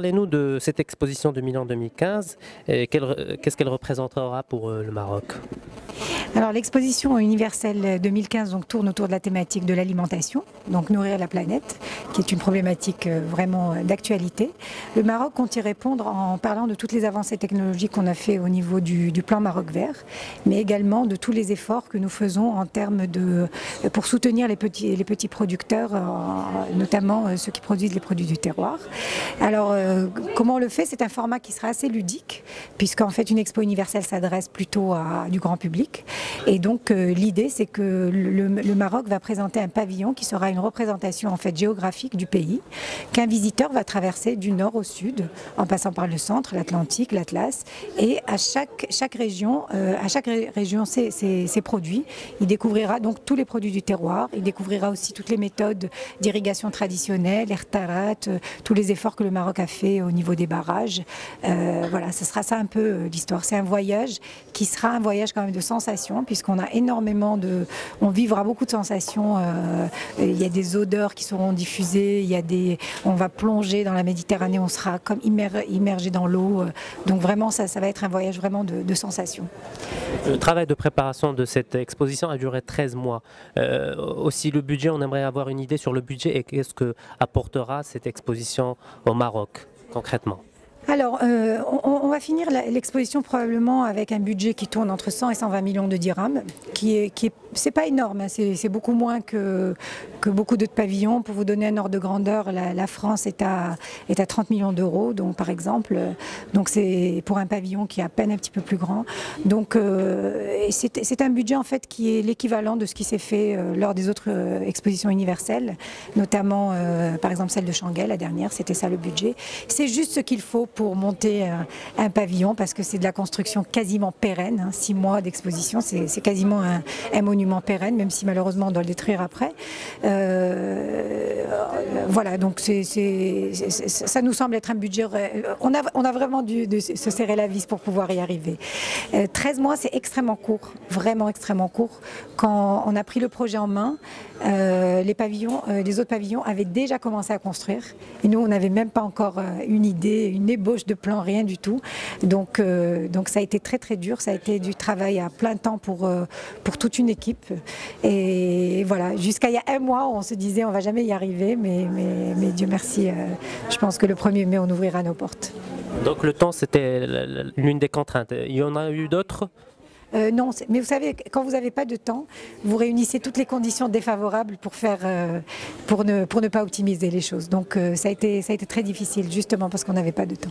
parlez-nous de cette exposition de Milan 2015 et qu'est-ce qu'elle représentera pour le Maroc? Alors l'exposition universelle 2015 donc, tourne autour de la thématique de l'alimentation, donc nourrir la planète, qui est une problématique vraiment d'actualité. Le Maroc compte y répondre en parlant de toutes les avancées technologiques qu'on a fait au niveau du plan Maroc Vert, mais également de tous les efforts que nous faisons en termes pour soutenir les petits producteurs, notamment ceux qui produisent les produits du terroir. Alors comment on le fait? C'est un format qui sera assez ludique, puisqu'en fait une expo universelle s'adresse plutôt à du grand public. Et donc l'idée c'est que le Maroc va présenter un pavillon qui sera une représentation en fait géographique du pays, qu'un visiteur va traverser du nord au sud, en passant par le centre, l'Atlantique, l'Atlas, et à chaque région ses produits. Il découvrira donc tous les produits du terroir, il découvrira aussi toutes les méthodes d'irrigation traditionnelle, l'Ertarat, tous les efforts que le Maroc a fait au niveau des barrages. Voilà, ce sera ça un peu l'histoire. C'est un voyage qui sera un voyage quand même de sensations, puisqu'on a énormément on vivra beaucoup de sensations. Il y a des odeurs qui seront diffusées, on va plonger dans la Méditerranée, on sera comme immergé dans l'eau. Donc vraiment, ça va être un voyage vraiment de sensations. Le travail de préparation de cette exposition a duré 13 mois. Aussi le budget, on aimerait avoir une idée sur le budget et qu'est-ce que apportera cette exposition au Maroc concrètement. Alors, on va finir l'exposition probablement avec un budget qui tourne entre 100 et 120 millions de dirhams, c'est pas énorme, hein, c'est beaucoup moins que beaucoup d'autres pavillons. Pour vous donner un ordre de grandeur, la France est à 30 millions d'euros, donc par exemple, donc c'est pour un pavillon qui est à peine un petit peu plus grand. Donc c'est un budget en fait qui est l'équivalent de ce qui s'est fait lors des autres expositions universelles, notamment par exemple celle de Shanghai, la dernière, c'était ça le budget. C'est juste ce qu'il faut pour monter un pavillon, parce que c'est de la construction quasiment pérenne, hein, 6 mois d'exposition, c'est quasiment un monument pérenne, même si malheureusement on doit le détruire après. Voilà, donc ça nous semble être un budget, on a vraiment dû se serrer la vis pour pouvoir y arriver. 13 mois, c'est extrêmement court, vraiment extrêmement court. Quand on a pris le projet en main, les autres pavillons avaient déjà commencé à construire, et nous on n'avait même pas encore une idée, une ébauche de plan, rien du tout. Donc ça a été très très dur, ça a été du travail à plein temps pour toute une équipe. Et voilà, jusqu'à il y a un mois, on se disait on va jamais y arriver, mais Dieu merci, je pense que le 1er mai, on ouvrira nos portes. Donc le temps, c'était l'une des contraintes. Il y en a eu d'autres? Non, mais vous savez, quand vous n'avez pas de temps, vous réunissez toutes les conditions défavorables pour ne pas optimiser les choses. Donc ça a été très difficile, justement parce qu'on n'avait pas de temps.